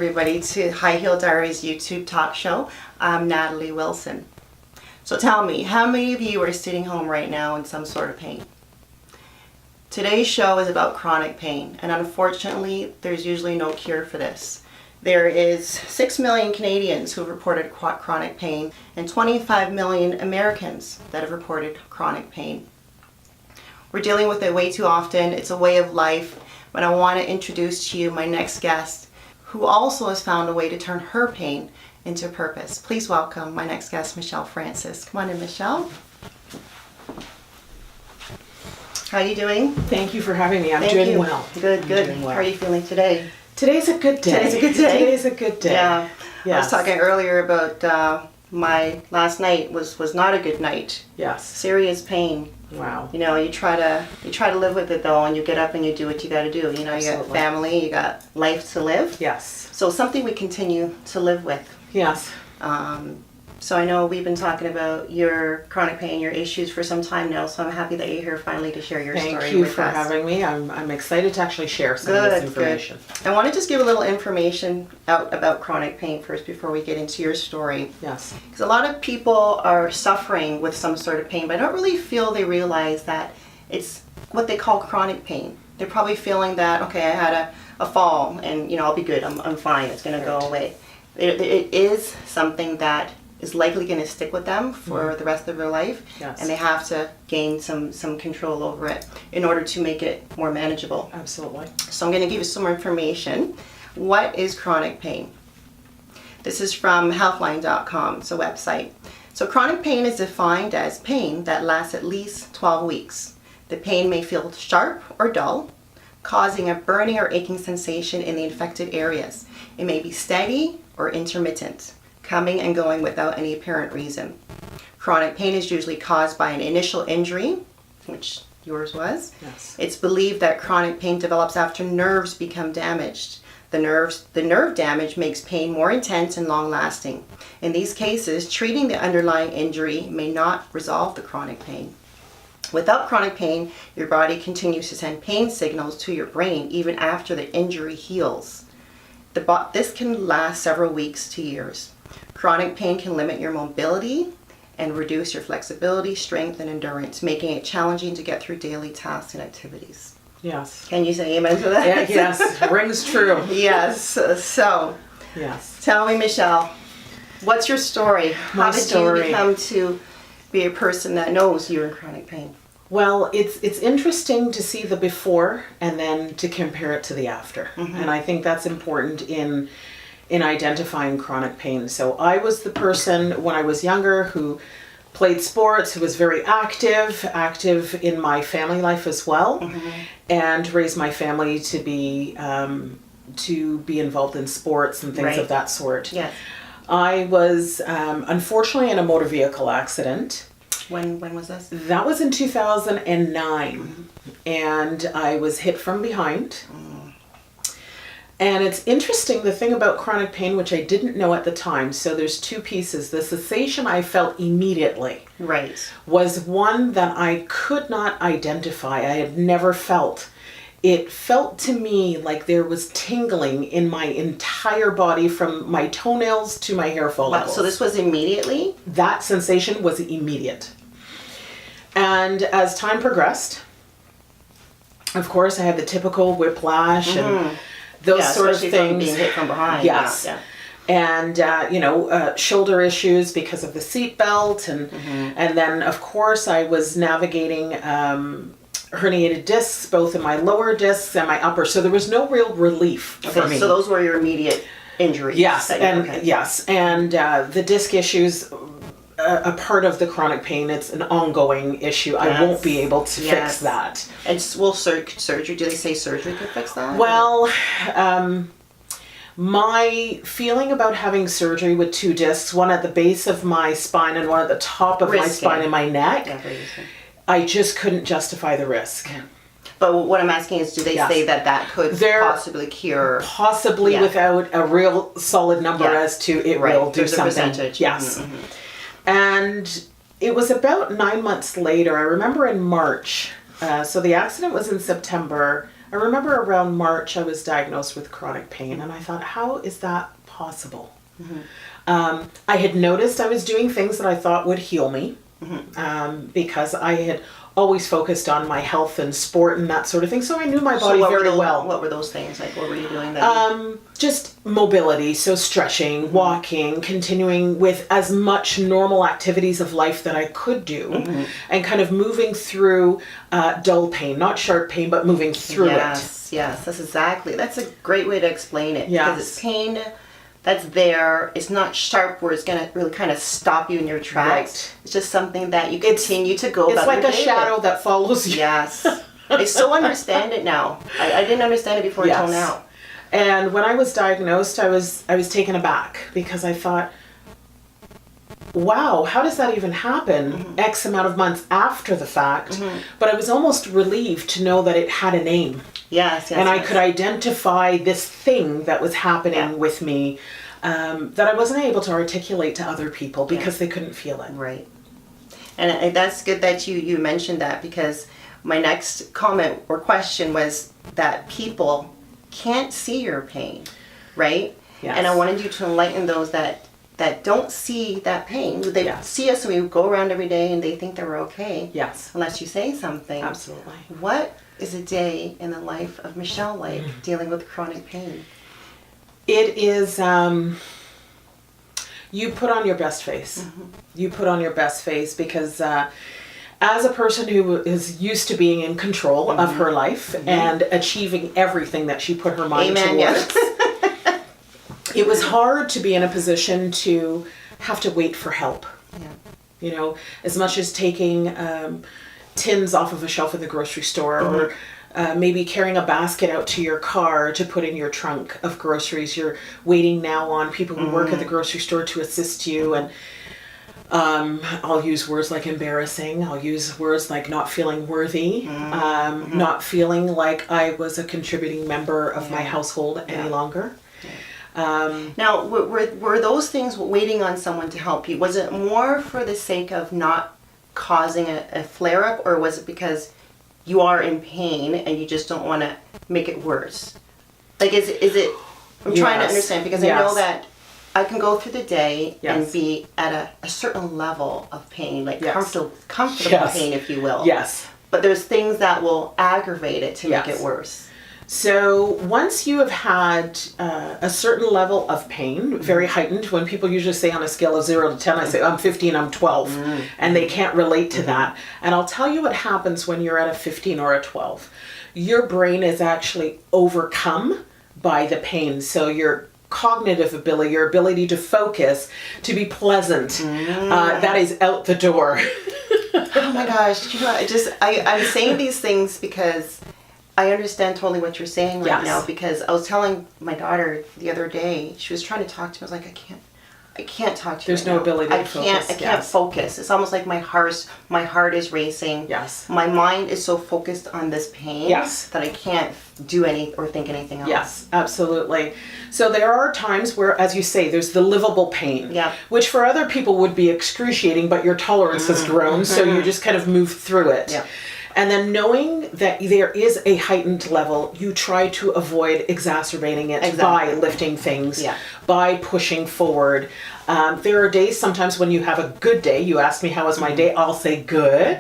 everybody to High Heel Diaries YouTube talk show. I'm Natalie Wilson. So tell me, how many of you are sitting home right now in some sort of pain? Today's show is about chronic pain, and unfortunately, there's usually no cure for this. There is 6 million Canadians who have reported chronic pain and 25 million Americans that have reported chronic pain. We're dealing with it way too often. It's a way of life. But I want to introduce to you my next guest, who also has found a way to turn her pain into purpose. Please welcome my next guest, Michelle Francis. Come on in, Michelle. How are you doing? Thank you for having me. I'm doing well. Good. How are you feeling today? Today's a good day. Today's a good day. Yeah. Yes. I was talking earlier about my last night was not a good night. Yes. Serious pain. Wow. You know, you try to live with it though, and you get up and you do what you got to do. You know, you got family, you got life to live. Yes. So something we continue to live with. Yes. So I know we've been talking about your chronic pain, your issues for some time now. So I'm happy that you're here finally to share your story with us. Thank you for having me. I'm excited to actually share some of this information. Good. I want to just give a little information out about chronic pain first before we get into your story. Yes. Because a lot of people are suffering with some sort of pain, but I don't really feel they realize that it's what they call chronic pain. They're probably feeling that, okay, I had a fall and, you know, I'll be good. I'm fine. It's going to go away. It is something that is likely going to stick with them for the rest of their life. Yes. And they have to gain some control over it in order to make it more manageable. Absolutely. So I'm going to give you some more information. What is chronic pain? This is from healthline.com. It's a website. So chronic pain is defined as pain that lasts at least 12 weeks. The pain may feel sharp or dull, causing a burning or aching sensation in the infected areas. It may be steady or intermittent, coming and going without any apparent reason. Chronic pain is usually caused by an initial injury, which yours was. Yes. It's believed that chronic pain develops after nerves become damaged. The nerve damage makes pain more intense and long-lasting. In these cases, treating the underlying injury may not resolve the chronic pain. Without chronic pain, your body continues to send pain signals to your brain even after the injury heals. This can last several weeks to years. Chronic pain can limit your mobility and reduce your flexibility, strength, and endurance, making it challenging to get through daily tasks and activities. Yes. Can you say amen to that? Yeah, yes, rings true. Yes. So, yes. Tell me, Michelle, what's your story? My How did story. you become to be a person that knows you're in chronic pain? Well, it's interesting to see the before and then to compare it to the after. And I think that's important in identifying chronic pain. So I was the person when I was younger who played sports, who was very active in my family life as well, and raised my family to be involved in sports and things of that sort. Yes. I was unfortunately in a motor vehicle accident. When was this? That was in 2009, and I was hit from behind. And it's interesting, the thing about chronic pain, which I didn't know at the time, so there's two pieces. The sensation I felt immediately was one that I could not identify. I had never felt. It felt to me like there was tingling in my entire body from my toenails to my hair follicles. Wow, so this was immediately? That sensation was immediate. And as time progressed, of course, I had the typical whiplash and those sort of things. From being hit from behind. Yes. Yeah. And, shoulder issues because of the seat belt. And then, of course, I was navigating herniated discs, both in my lower discs and my upper. So there was no real relief for me. So those were your immediate injuries? Yes. And the disc issues, a part of the chronic pain, it's an ongoing issue. Yes. I won't be able to fix that. And will surgery, do they say surgery could fix that? Well, my feeling about having surgery with two discs, one at the base of my spine and one at the top of my spine and my neck, I just couldn't justify the risk. But what I'm asking is, do they say that could possibly cure? Possibly without a real solid number as to it will do something. A percentage. Yes. And it was about 9 months later, I remember in March, so the accident was in September, I remember around March I was diagnosed with chronic pain, and I thought, how is that possible? I had noticed I was doing things that I thought would heal me, because I had always focused on my health and sport and that sort of thing, so I knew my body very well. What were those things? Like, what were you doing then? Just mobility, so stretching, walking, continuing with as much normal activities of life that I could do, and kind of moving through dull pain, not sharp pain, but moving through it. Yes, that's a great way to explain it. Yes. Because it's pain that's there. It's not sharp where it's going to really kind of stop you in your tracks. Right. It's just something that you continue to go It's about like your a day shadow with. that follows you. Yes. I so understand it now. I didn't understand it before until now. And when I was diagnosed, I was taken aback because I thought, wow, how does that even happen X amount of months after the fact? But I was almost relieved to know that it had a name. Yes. And I could identify this thing that was happening with me, that I wasn't able to articulate to other people because they couldn't feel it. Right. And that's good that you mentioned that, because my next comment or question was that people can't see your pain, right? Yes. And I wanted you to enlighten those that don't see that pain. They see us and we go around every day and they think that we're okay. Yes. Unless you say something. Absolutely. What is a day in the life of Michelle like dealing with chronic pain? It is, you put on your best face. You put on your best face because as a person who is used to being in control of her life and achieving everything that she put her mind towards, Yes. it was hard to be in a position to have to wait for help. Yeah. You know, as much as taking tins off of a shelf in the grocery store or maybe carrying a basket out to your car to put in your trunk of groceries. You're waiting now on people who work at the grocery store to assist you, and I'll use words like embarrassing. I'll use words like not feeling worthy, not feeling like I was a contributing member of my household any longer. Now, were those things waiting on someone to help you? Was it more for the sake of not causing a flare-up, or was it because you are in pain and you just don't want to make it worse? Like, is it I'm trying to understand, because I know that I can go through the day and be at a certain level of pain, like comfortable pain, if you will. Yes. But there's things that will aggravate it to make it worse. So once you have had a certain level of pain, very heightened, when people usually say on a scale of 0 to 10, I say, I'm 15, I'm 12, and they can't relate to that. And I'll tell you what happens when you're at a 15 or a 12. Your brain is actually overcome by the pain. So your cognitive ability, your ability to focus, to be pleasant, that is out the door. Oh my gosh, I'm saying these things because I understand totally what you're saying right now, because I was telling my daughter the other day, she was trying to talk to me, I was like, I can't talk to you. There's no ability to focus. I can't focus. It's almost like my heart is racing. Yes. My mind is so focused on this pain that I can't do or think anything else. Yes, absolutely. So there are times where, as you say, there's the livable pain, which for other people would be excruciating, but your tolerance has grown, so you just kind of move through it. Yeah. And then knowing that there is a heightened level, you try to avoid exacerbating it by lifting things, by pushing forward. There are days sometimes when you have a good day. You ask me, how was my day? I'll say good.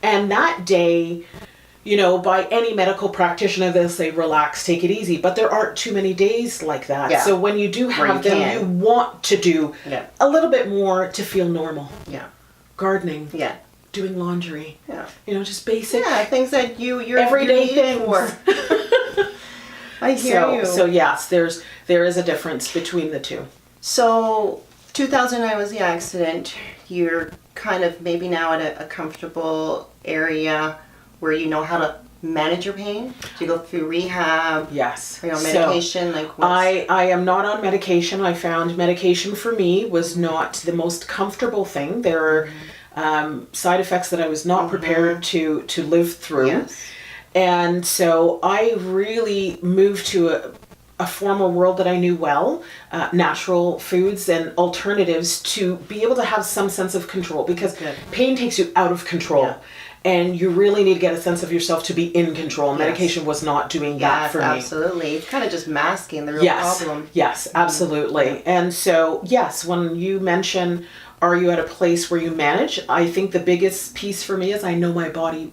And that day, you know, by any medical practitioner, they'll say, relax, take it easy. But there aren't too many days like that. Yeah. So when you do have them, you want to do a little bit more to feel normal. Yeah. Gardening. Yeah. Doing laundry. Yeah. You know, just basic. Yeah, things that you're everyday things. For. I hear you. So yes, there is a difference between the two. So 2009 was the accident. You're kind of maybe now at a comfortable area where you know how to manage your pain. Do you go through rehab? Yes. Are you on medication? I am not on medication. I found medication for me was not the most comfortable thing. There are side effects that I was not prepared to live through. Yes. And so I really moved to a former world that I knew well, natural foods and alternatives, to be able to have some sense of control, because pain takes you out of control. Yeah. And you really need to get a sense of yourself to be in control. Yes. Medication was not doing that Yes, for me. absolutely. It's kind of just masking the real Yes, problem. yes, absolutely. And so, yes, when you mention, are you at a place where you manage? I think the biggest piece for me is I know my body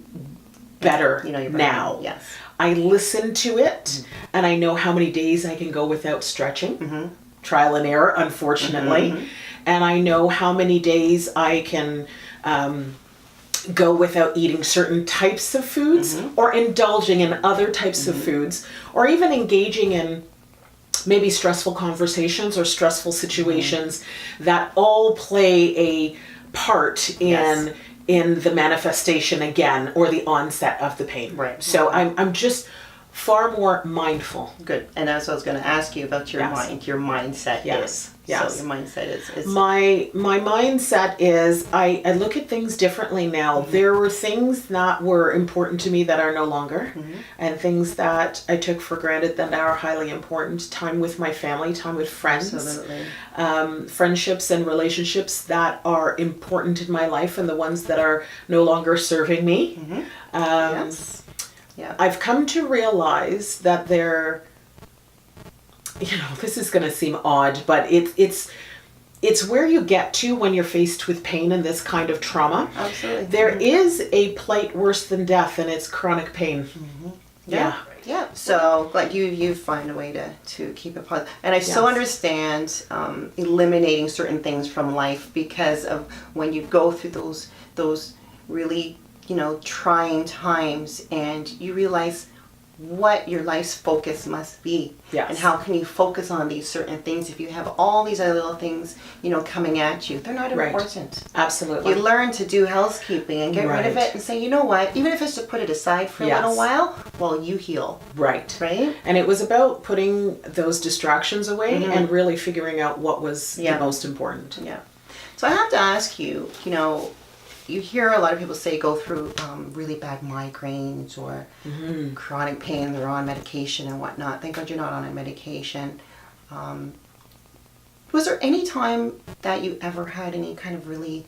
better You know your body. now. Yes. I listen to it, and I know how many days I can go without stretching. Trial and error, unfortunately. And I know how many days I can go without eating certain types of foods or indulging in other types of foods, or even engaging in maybe stressful conversations or stressful situations that all play a part in the manifestation again, or the onset of the pain. Right. So I'm just far more mindful. Good. And that's what I was going to ask you about your Yes. mind. Your mindset Yes. is. Yes. So your mindset is My mindset is I look at things differently now. There were things that were important to me that are no longer, and things that I took for granted that are highly important. Time with my family, time with friends, absolutely. friendships and relationships that are important in my life, and the ones that are no longer serving me. Yes. Yeah. I've come to realize that this is going to seem odd, but it's where you get to when you're faced with pain and this kind of trauma. Absolutely. There is a plight worse than death, and it's chronic pain. Yeah. Yeah. So like you find a way to keep it positive. And I so understand eliminating certain things from life, because of when you go through those really, trying times, and you realize what your life's focus must be. Yes. And how can you focus on these certain things if you have all these other little things, coming at you. They're not important. Absolutely. You learn to do housekeeping and get rid of it and say, you know what, even if it's to put it aside for a little while, well, you heal. Right. Right? And it was about putting those distractions away and really figuring out what was the most important. Yeah. So I have to ask you, you hear a lot of people say go through really bad migraines or chronic pain, they're on medication and whatnot. Thank God you're not on a medication. Was there any time that you ever had any kind of really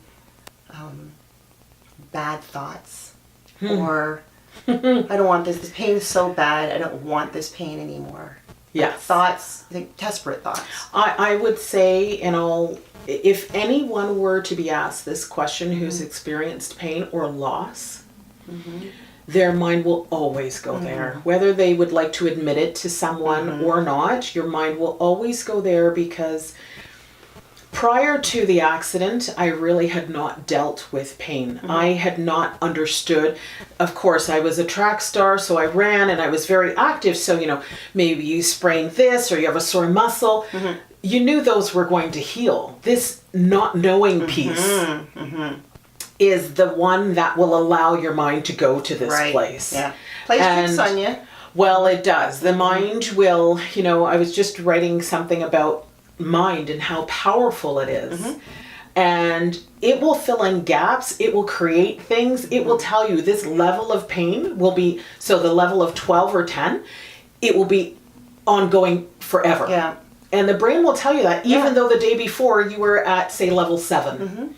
bad thoughts? Or, I don't want this pain is so bad, I don't want this pain anymore. Yes. Thoughts, like desperate thoughts. I would say, if anyone were to be asked this question who's experienced pain or loss, their mind will always go there. Whether they would like to admit it to someone or not, your mind will always go there, because prior to the accident, I really had not dealt with pain. I had not understood. Of course, I was a track star, so I ran and I was very active. So, maybe you sprain this or you have a sore muscle. You knew those were going to heal. This not knowing piece is the one that will allow your mind to go to this place. Yeah. Plays tricks on you. Well, it does. The mind will, I was just writing something about mind and how powerful it is. And it will fill in gaps. It will create things. It will tell you this level of pain will be, so the level of 12 or 10, it will be ongoing forever. Yeah. And the brain will tell you that, even though the day before you were at, say, level 7.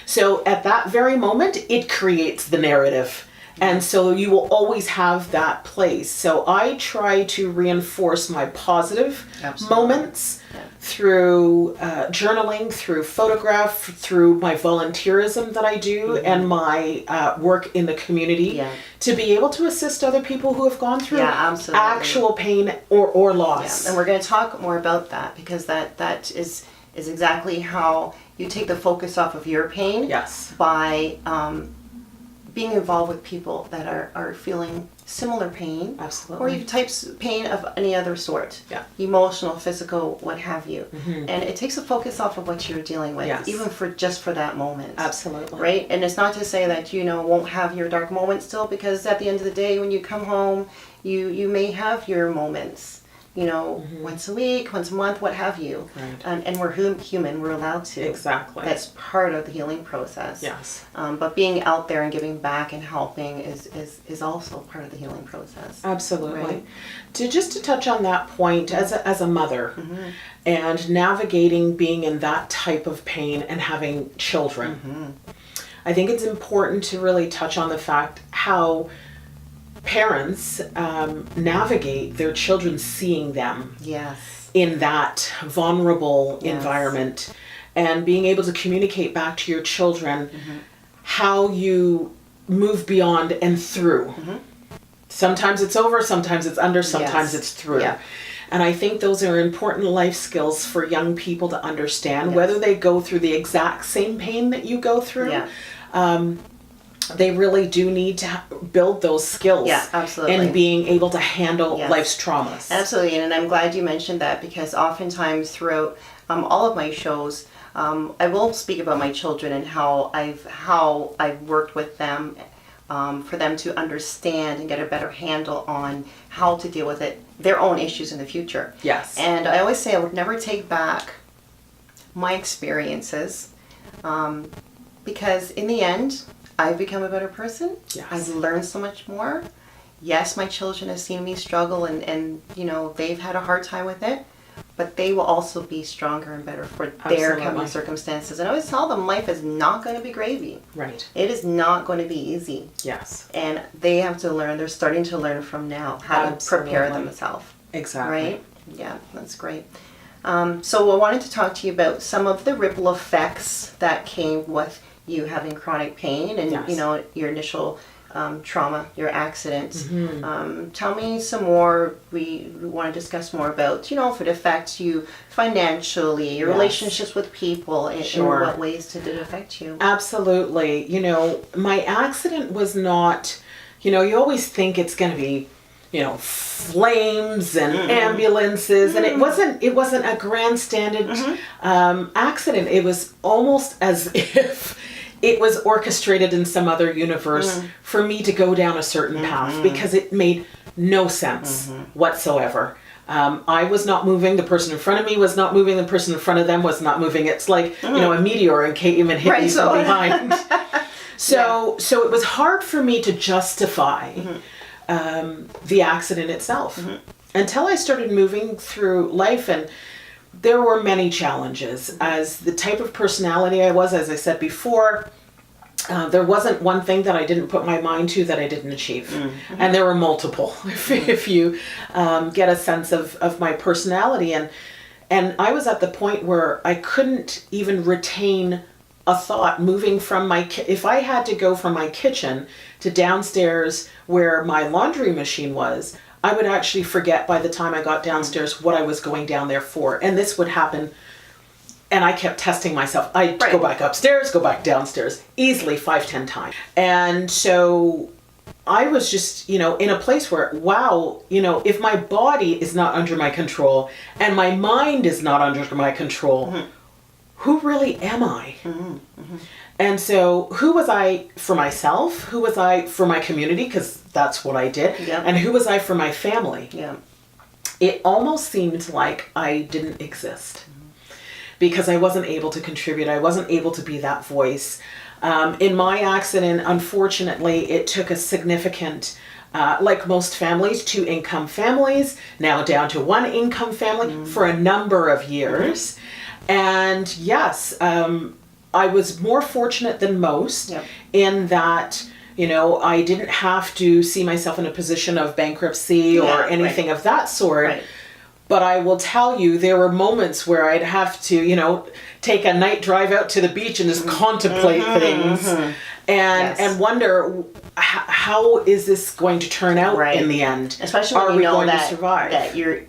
So at that very moment, it creates the narrative. And so you will always have that place. So I try to reinforce my positive moments through journaling, through photograph, through my volunteerism that I do, and my work in the community to be able to assist other people who have gone through actual pain or loss. Yeah. And we're going to talk more about that, because that is exactly how you take the focus off of your pain by being involved with people that are feeling similar pain. Absolutely. Or you types pain of any other sort. Yeah. Emotional, physical, what have you. And it takes the focus off of what you're dealing with, even for that moment. Absolutely. Right? And it's not to say that won't have your dark moments still, because at the end of the day, when you come home, you may have your moments. Once a week, once a month, what have you. Right. And we're human, we're allowed to. Exactly. That's part of the healing process. Yes. But being out there and giving back and helping is also part of the healing process. Absolutely. Right? To touch on that point, as a mother, and navigating being in that type of pain and having children, I think it's important to really touch on the fact how parents navigate their children seeing them Yes. in that vulnerable environment, and being able to communicate back to your children how you move beyond and through. Sometimes it's over, sometimes it's under, sometimes it's through. Yeah. And I think those are important life skills for young people to understand, whether they go through the exact same pain that you go through. Yeah. They really do need to build those skills. Yeah, absolutely. And being able to handle life's traumas. Absolutely, and I'm glad you mentioned that, because oftentimes throughout all of my shows, I will speak about my children and how I've worked with them for them to understand and get a better handle on how to deal with their own issues in the future. Yes. And I always say I would never take back my experiences, because in the end, I've become a better person. Yes. I've learned so much more. Yes, my children have seen me struggle and they've had a hard time with it, but they will also be stronger and better for their coming circumstances. And I always tell them life is not going to be gravy. Right. It is not going to be easy. Yes. And they have to learn, they're starting to learn from now how to prepare themselves. Exactly. Right? Yeah, that's great. So I wanted to talk to you about some of the ripple effects that came with you having chronic pain and your initial trauma, your accident. Tell me some more. We want to discuss more about if it affects you financially, your relationships with people, and in what ways did it affect you? Absolutely. My accident was not, you always think it's going to be flames and ambulances, and it wasn't a grandstanded accident. It was almost as if it was orchestrated in some other universe for me to go down a certain path, because it made no sense whatsoever. I was not moving, the person in front of me was not moving, the person in front of them was not moving. It's like, a meteor and came and hit me from behind. So it was hard for me to justify the accident itself until I started moving through life. And there were many challenges. As the type of personality I was, as I said before, there wasn't one thing that I didn't put my mind to that I didn't achieve. And there were multiple, if you get a sense of my personality. And I was at the point where I couldn't even retain a thought moving from if I had to go from my kitchen to downstairs where my laundry machine was, I would actually forget by the time I got downstairs what I was going down there for. And this would happen, and I kept testing myself. I'd go back upstairs, go back downstairs, easily 5-10 times. And so I was just, in a place where, wow, if my body is not under my control and my mind is not under my control, who really am I? And so who was I for myself? Who was I for my community? Because that's what I did. Yeah. And who was I for my family? Yeah. It almost seemed like I didn't exist because I wasn't able to contribute. I wasn't able to be that voice. In my accident, unfortunately, it took a significant, like most families, 2-income families, now down to 1-income family for a number of years. And yes, I was more fortunate than most in that, I didn't have to see myself in a position of bankruptcy or anything of that sort. Right. But I will tell you, there were moments where I'd have to, take a night drive out to the beach and just contemplate things and wonder, how is this going to turn out in the end? Especially when you know that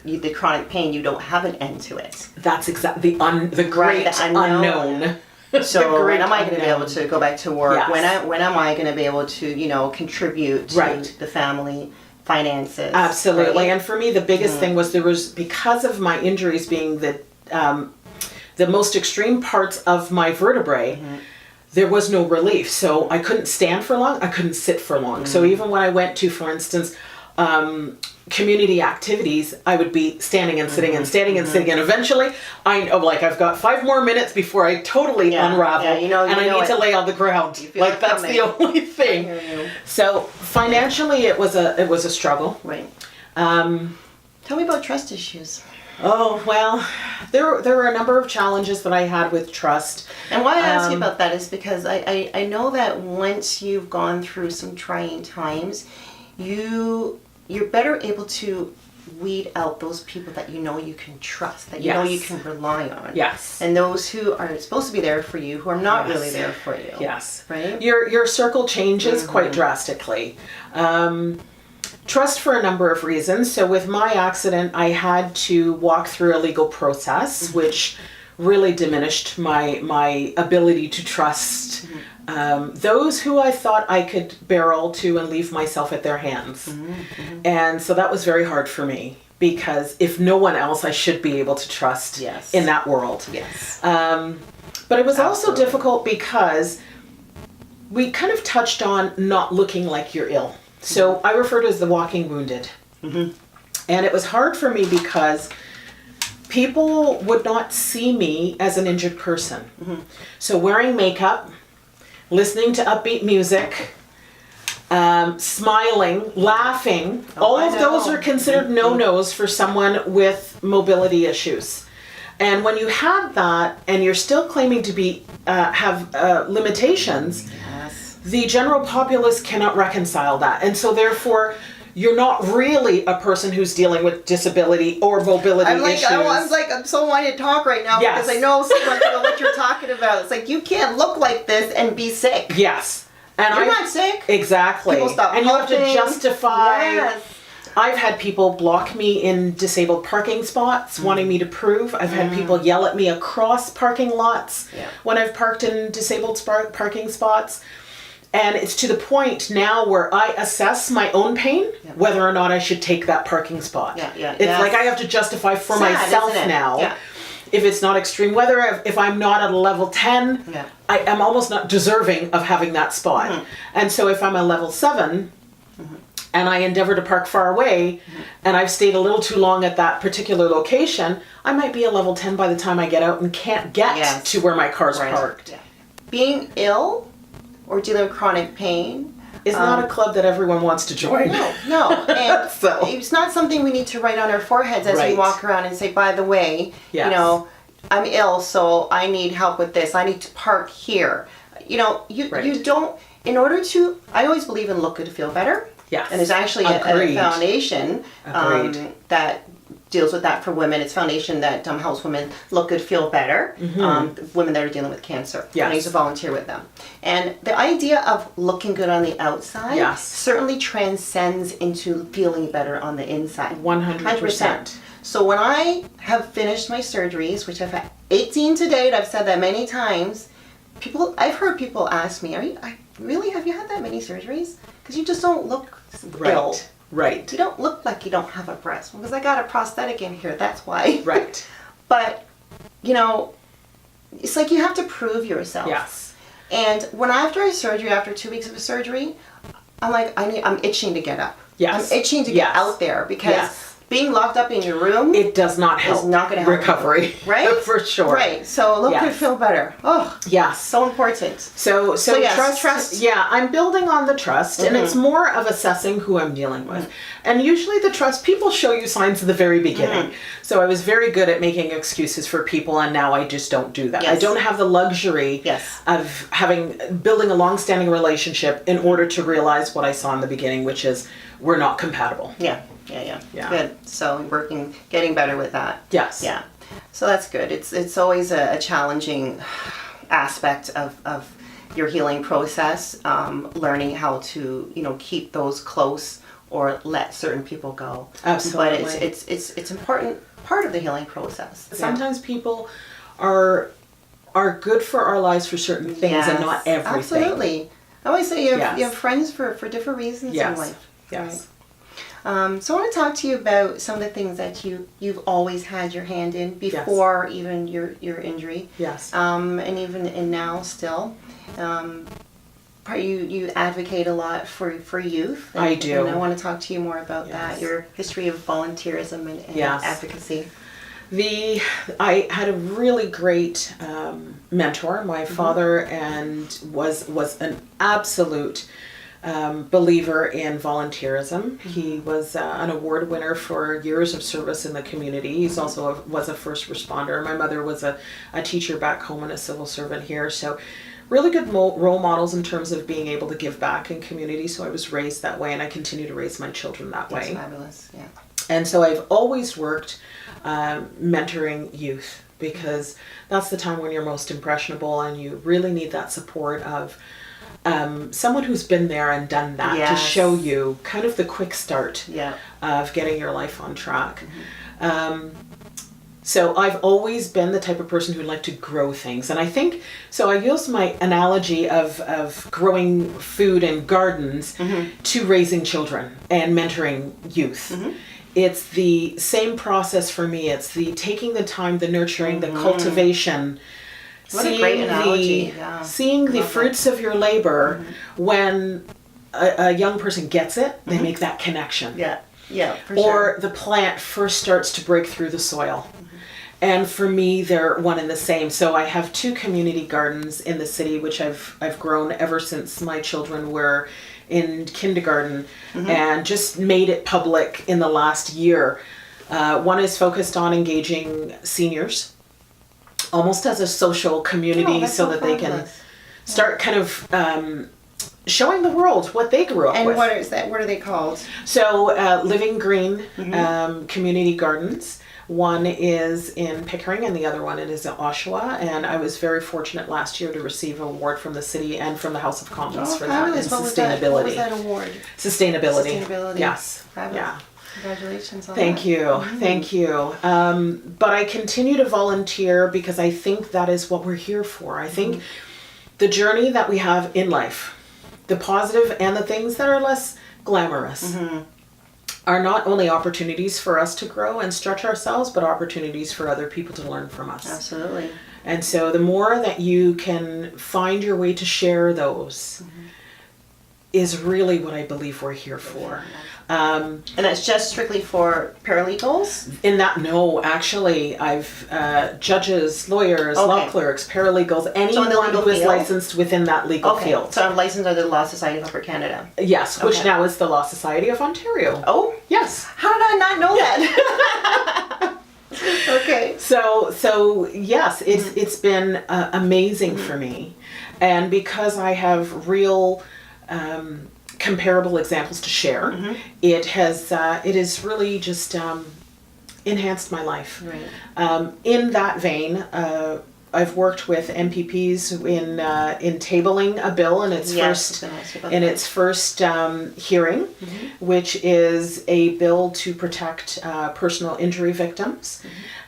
the chronic pain, you don't have an end to it. That's exactly the great unknown. So when am I going to be able to go back to work? Yes. When am I going to be able to, contribute to the family finances? Absolutely. Right? And for me, the biggest thing was because of my injuries being the most extreme parts of my vertebrae, there was no relief. So I couldn't stand for long. I couldn't sit for long. So even when I went to, for instance, community activities, I would be standing and sitting and standing and sitting, and eventually I know, I've got 5 more minutes before I totally unravel, and I need to lay on the ground. That's the only thing. So financially, it was a struggle. Right. Tell me about trust issues. Oh, well, there were a number of challenges that I had with trust. And why I ask you about that is because I know that once you've gone through some trying times, you're better able to weed out those people that you know you can trust, that you know you can rely on. Yes. And those who are supposed to be there for you, who are not really there for you. Yes. Right? Your circle changes quite drastically. Trust for a number of reasons. So with my accident, I had to walk through a legal process, which really diminished my ability to trust those who I thought I could barrel to and leave myself at their hands. And so that was very hard for me, because if no one else, I should be able to trust in that world. Yes. But it was also difficult because we kind of touched on not looking like you're ill. So I refer to it as the walking wounded. And it was hard for me because people would not see me as an injured person. So wearing makeup, listening to upbeat music, smiling, laughing, all of those are considered no-nos for someone with mobility issues. And when you have that and you're still claiming to be have limitations, the general populace cannot reconcile that. And so therefore, you're not really a person who's dealing with disability or mobility issues. I'm so wanting to talk right now because I know so much about what you're talking about. It's like, you can't look like this and be sick. Yes. And you're not sick. Exactly. People stop and helping. You have to justify. Yes. I've had people block me in disabled parking spots wanting me to prove. I've had people yell at me across parking lots when I've parked in disabled parking spots. And it's to the point now where I assess my own pain, whether or not I should take that parking spot. It's like I have to justify for myself now. If it's not extreme weather, if I'm not at a level 10, I am almost not deserving of having that spot. And so if I'm a level 7, and I endeavor to park far away, and I've stayed a little too long at that particular location, I might be a level 10 by the time I get out and can't get to where my car's parked. Being ill or dealing with chronic pain is not a club that everyone wants to join. No. And it's not something we need to write on our foreheads as we walk around and say, by the way, you know, I'm ill, so I need help with this. I need to park here. You know, you don't, in order to, I always believe in look good, feel better. Yes. And there's actually a foundation that deals with that for women. It's a foundation that helps women look good, feel better. Women that are dealing with cancer. I used to volunteer with them. And the idea of looking good on the outside certainly transcends into feeling better on the inside. 100%. So when I have finished my surgeries, which I've had 18 to date, I've said that many times, I've heard people ask me, have you had that many surgeries? Because you just don't look ill. Right. You don't look like you don't have a breast. Because I got a prosthetic in here, that's why. Right. But, you know, it's like you have to prove yourself. Yes. And after 2 weeks of a surgery, I'm like, I'm itching to get up. Yes. I'm itching to get out there because being locked up in your room, it does not help. Is not going to help recovery, you, right? For sure. Right. So look good, feel better. Oh, yes, so important. So trust. Yeah, I'm building on the trust, and it's more of assessing who I'm dealing with. And usually, the trust, people show you signs at the very beginning. So I was very good at making excuses for people, and now I just don't do that. I don't have the luxury of building a long-standing relationship in order to realize what I saw in the beginning, which is we're not compatible. Yeah. Good. So getting better with that. Yes. Yeah. So that's good. It's always a challenging aspect of your healing process, learning how to, keep those close or let certain people go. Absolutely. But it's important part of the healing process. Sometimes people are good for our lives for certain things and not everything. Absolutely. I always say you have friends for different reasons in life. Yes. Right? So I want to talk to you about some of the things that you've always had your hand in before even your injury. Yes. And even now still. You advocate a lot for youth. And, I do. And I want to talk to you more about that, your history of volunteerism and advocacy. I had a really great mentor, my father, and was an absolute believer in volunteerism. He was an award winner for years of service in the community. He's also was a first responder. My mother was a teacher back home and a civil servant here. So really good role models in terms of being able to give back in community. So I was raised that way, and I continue to raise my children that way. That's fabulous, yeah. And so I've always worked mentoring youth, because that's the time when you're most impressionable and you really need that support of someone who's been there and done that. Yes. To show you kind of the quick start Yeah. of getting your life on track. So I've always been the type of person who'd like to grow things. And I think, so I use my analogy of growing food and gardens to raising children and mentoring youth. It's the same process for me. It's the taking the time, the nurturing, the cultivation. What a great analogy. Yeah. Seeing the fruits of your labor when a young person gets it, they make that connection. Yeah, yeah, for Or sure. the plant first starts to break through the soil. And for me, they're one and the same. So I have 2 community gardens in the city, which I've grown ever since my children were in kindergarten, and just made it public in the last year. One is focused on engaging seniors, almost as a social community, so that they can start kind of showing the world what they grew up And with. what is that? What are they called? So Living Green Community Gardens. One is in Pickering and the other one is in Oshawa. And I was very fortunate last year to receive an award from the city and from the House of Commons for that, and fabulous. sustainability. What was that award? Sustainability. Sustainability. Yes. Fabulous. Yeah. Congratulations on Thank that. you. Thank you. But I continue to volunteer because I think that is what we're here for. I think the journey that we have in life, the positive and the things that are less glamorous, are not only opportunities for us to grow and stretch ourselves, but opportunities for other people to learn from us. Absolutely. And so the more that you can find your way to share those is really what I believe we're here for. And that's just strictly for paralegals? In that, no, actually, I've judges, lawyers, law clerks, paralegals, anyone who is licensed within that legal field. So I'm licensed under the Law Society of Upper Canada. Yes, which now is the Law Society of Ontario. Oh? Yes. How did I not know that? Okay. So yes, it's been amazing for me, and because I have real comparable examples to share, it has really just enhanced my life. Right. In that vein, I've worked with MPPs in tabling a bill in its first hearing, which is a bill to protect personal injury victims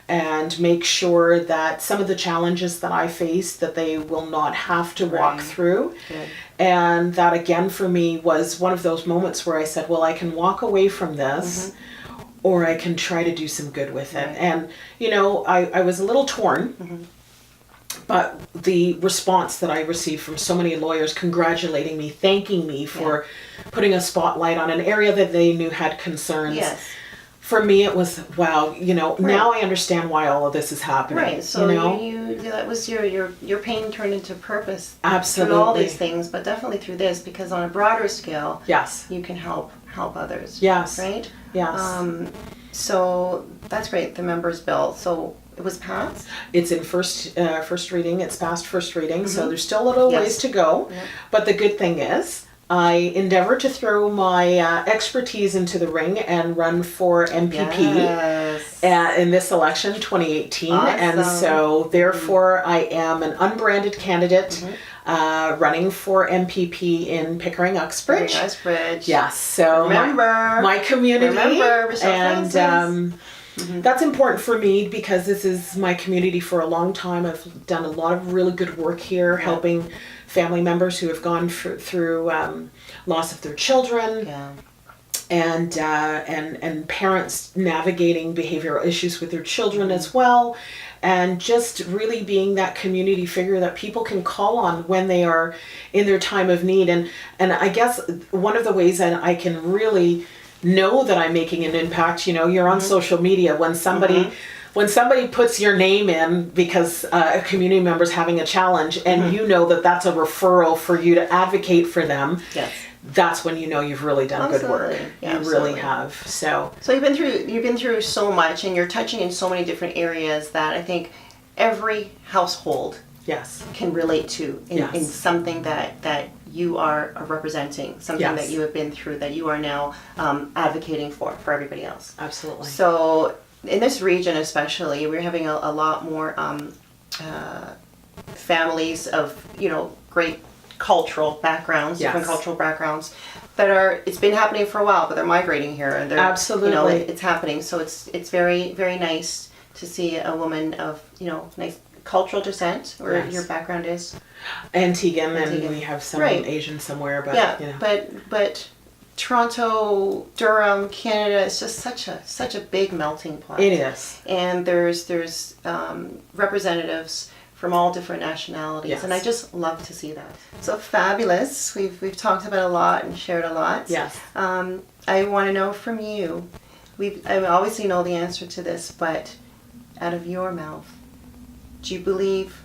and make sure that some of the challenges that I face, that they will not have to walk through. Good. And that again for me was one of those moments where I said, well, I can walk away from this or I can try to do some good with it. And you know, I was a little torn. But the response that I received from so many lawyers congratulating me, thanking me for putting a spotlight on an area that they knew had concerns. Yes. For me, it was, wow, you know, now I understand why all of this is happening. Right. So you know? you that was your pain turned into purpose. Absolutely. Through all these things, but definitely through this, because on a broader scale, Yes. you can help others. Yes. Right? Yes. So that's great, the members' bill. So it was passed? It's in first reading. It's past first reading, so there's still a little ways to go. Yeah. But the good thing is, I endeavored to throw my expertise into the ring and run for MPP in this election, 2018. Awesome. And so, therefore, I am an unbranded candidate running for MPP in Pickering-Uxbridge. Pickering-Uxbridge. Yes. So remember my community, Michelle and Francis. that's important for me because this is my community for a long time. I've done a lot of really good work here, helping family members who have gone through loss of their children, and parents navigating behavioral issues with their children as well, and just really being that community figure that people can call on when they are in their time of need. And I guess one of the ways that I can really know that I'm making an impact, you know, you're on social media when somebody puts your name in because a community member's having a challenge and you know that that's a referral for you to advocate for them. Yes. that's when you know you've really done good work. Absolutely. Yeah, you absolutely. really have. So So you've been through so much, and you're touching in so many different areas that I think every household yes, can relate to in Yes. something that you are representing, something Yes. that you have been through, that you are now advocating for everybody else. absolutely. So in this region especially, we're having a lot more families of, great cultural backgrounds, different Yes. cultural backgrounds it's been happening for a while, but they're migrating here, and they're, Absolutely. it's happening. So it's very, very nice to see a woman of, nice cultural descent, where Yes. your background is. Antiguan, and Antiguan. we have some Right. Asian somewhere, but Yeah, you know. but Toronto, Durham, Canada is just such a big melting pot. It is. And there's representatives from all different nationalities, Yes. and I just love to see that. So fabulous. We've talked about a lot and shared a lot. Yes. I want to know from you. I obviously know the answer to this, but out of your mouth, do you believe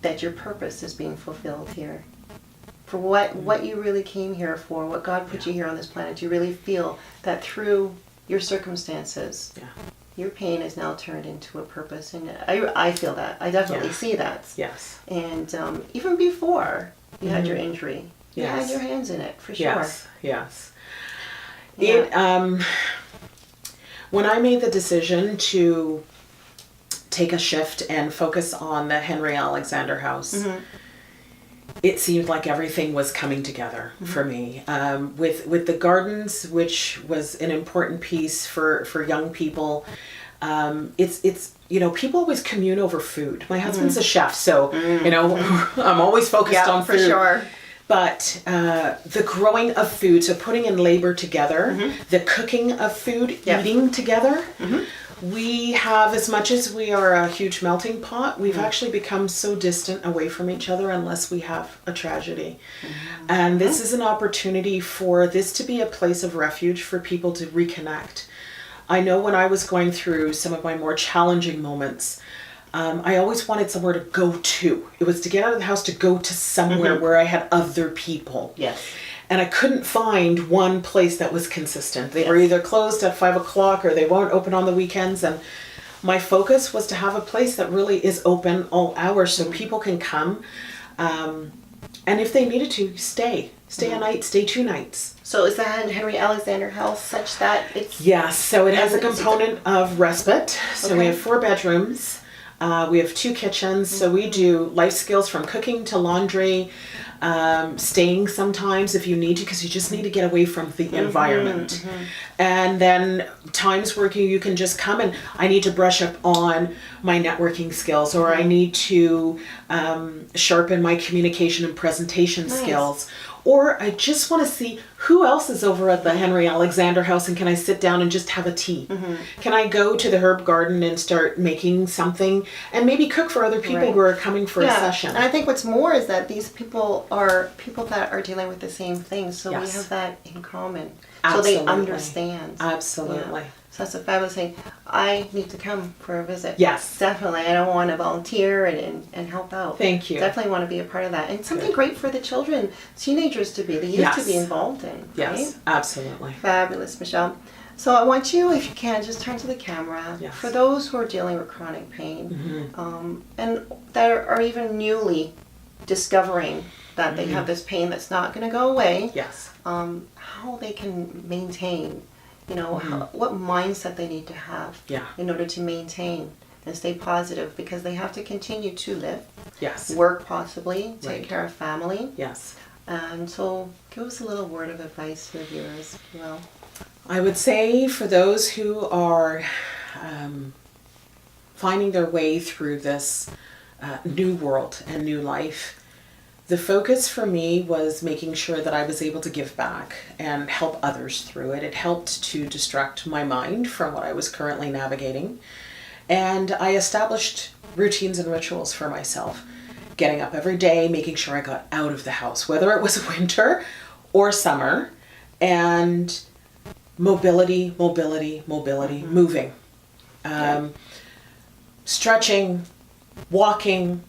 that your purpose is being fulfilled here? For what you really came here for, what God put you here on this planet, do you really feel that through your circumstances, Yeah. your pain is now turned into a purpose? And I feel that. I definitely Yeah. see that. Yes. And even before you had your injury, you Yes. had your hands in it, for sure. Yes. Yes. Yeah. It when I made the decision to take a shift and focus on the Henry Alexander House, it seemed like everything was coming together for me. With the gardens, which was an important piece for young people. It's people always commune over food. My husband's a chef, so I'm always focused on food. for sure. But the growing of food, so putting in labor together, the cooking of food, Yep. eating together, we have, as much as we are a huge melting pot, we've actually become so distant away from each other unless we have a tragedy. And this is an opportunity for this to be a place of refuge for people to reconnect. I know when I was going through some of my more challenging moments, I always wanted somewhere to go to. It was to get out of the house, to go to somewhere where I had other people. Yes. And I couldn't find one place that was consistent. They were either closed at 5 o'clock or they won't open on the weekends. And my focus was to have a place that really is open all hours so people can come. And if they needed to, stay a night, stay 2 nights. So is that Henry Alexander House such that it's... Yes, so it has a And it's- component of respite. So we Okay. have 4 bedrooms. We have 2 kitchens. So we do life skills from cooking to laundry, staying sometimes if you need to, because you just need to get away from the environment. And then times where you can just come and I need to brush up on my networking skills, or I need to sharpen my communication and presentation skills. Or I just want to see who else is over at the Henry Alexander House, and can I sit down and just have a tea? Can I go to the herb garden and start making something and maybe cook for other people Right. who are coming for a session? And I think what's more is that these people are people that are dealing with the same things, so we Yes. have that in common. Absolutely. So they understand. Absolutely. Yeah. So that's a fabulous thing. I need to come for a visit. Yes. Definitely. I don't want to volunteer and help out. Thank you. Definitely want to be a part of that. And something great for the children, teenagers to be, the youth to Yes. be involved in. Yes, Right? absolutely. Fabulous, Michelle. So I want you, if you can, just turn to the camera. Yes. For those who are dealing with chronic pain, and that are even newly discovering that they have this pain that's not going to go away, Yes. how they can maintain, what mindset they need to have Yeah. in order to maintain and stay positive, because they have to continue to live, Yes. work possibly, take Right. care of family. Yes. And so give us a little word of advice to the viewers, if you will. I would say for those who are finding their way through this new world and new life, the focus for me was making sure that I was able to give back and help others through it. It helped to distract my mind from what I was currently navigating. And I established routines and rituals for myself. Getting up every day, making sure I got out of the house, whether it was winter or summer, and mobility, moving. Stretching, walking,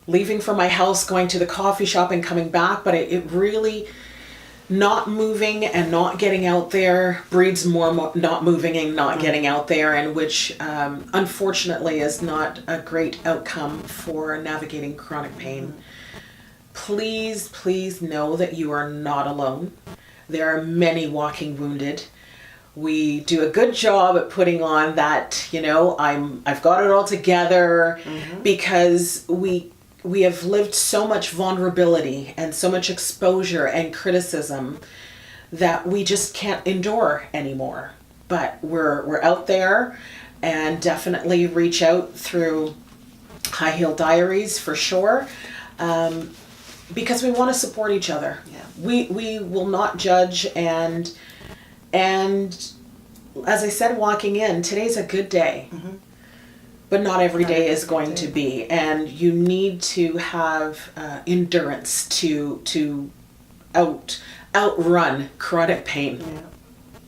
leaving from my house, going to the coffee shop and coming back. But it really, not moving and not getting out there breeds more not moving and not getting out there, and which unfortunately is not a great outcome for navigating chronic pain. Please, please know that you are not alone. There are many walking wounded. We do a good job at putting on that, I've got it all together, because we have lived so much vulnerability and so much exposure and criticism that we just can't endure anymore. But we're out there, and definitely reach out through High Heel Diaries for sure, because we want to support each other. Yeah. We will not judge, and as I said walking in, today's a good day. But not every day is going to be, and you need to have endurance to outrun chronic pain. Yeah.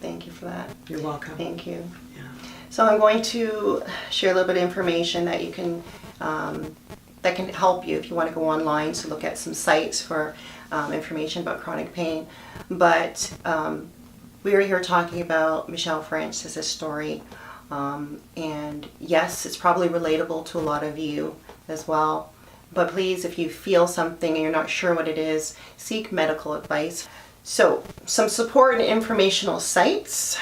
Thank you for that. You're welcome. Thank you. Yeah. So I'm going to share a little bit of information that you can that can help you if you want to go online to look at some sites for information about chronic pain. But we are here talking about Michelle Francis' story. And yes, it's probably relatable to a lot of you as well. But please, if you feel something and you're not sure what it is, seek medical advice. So, some support and informational sites.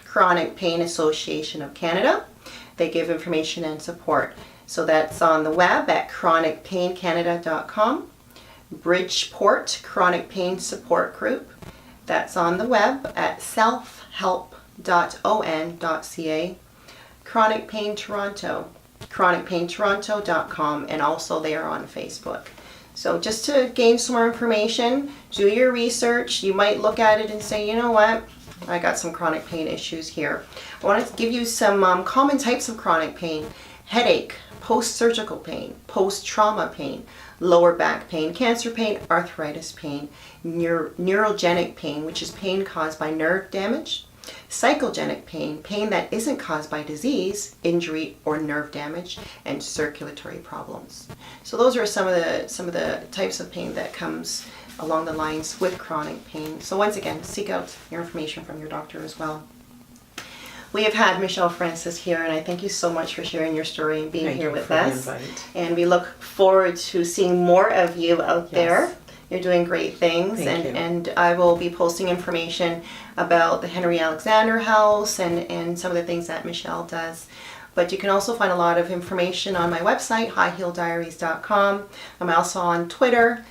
Chronic Pain Association of Canada. They give information and support. So that's on the web at chronicpaincanada.com. Bridgeport Chronic Pain Support Group. That's on the web at selfhelp.on.ca. Chronic Pain Toronto, chronicpaintoronto.com, and also they are on Facebook. So just to gain some more information, do your research. You might look at it and say, you know what, I got some chronic pain issues here. I want to give you some common types of chronic pain: headache, post-surgical pain, post-trauma pain, lower back pain, cancer pain, arthritis pain, neurogenic pain, which is pain caused by nerve damage, psychogenic pain, pain that isn't caused by disease, injury, or nerve damage, and circulatory problems. So those are some of the types of pain that comes along the lines with chronic pain. So once again, seek out your information from your doctor as well. We have had Michelle Francis here, and I thank you so much for sharing your story and being here with us. And we look forward to seeing more of you out there. You're doing great things, and I will be posting information about the Henry Alexander House and some of the things that Michelle does. But you can also find a lot of information on my website, highheeldiaries.com. I'm also on Twitter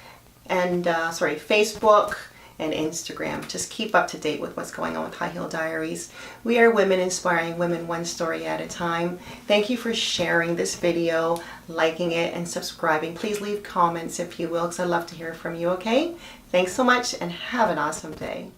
and Facebook and Instagram. Just keep up to date with what's going on with High Heel Diaries. We are women inspiring women one story at a time. Thank you for sharing this video, liking it, and subscribing. Please leave comments if you will, because I'd love to hear from you, okay? Thanks so much, and have an awesome day.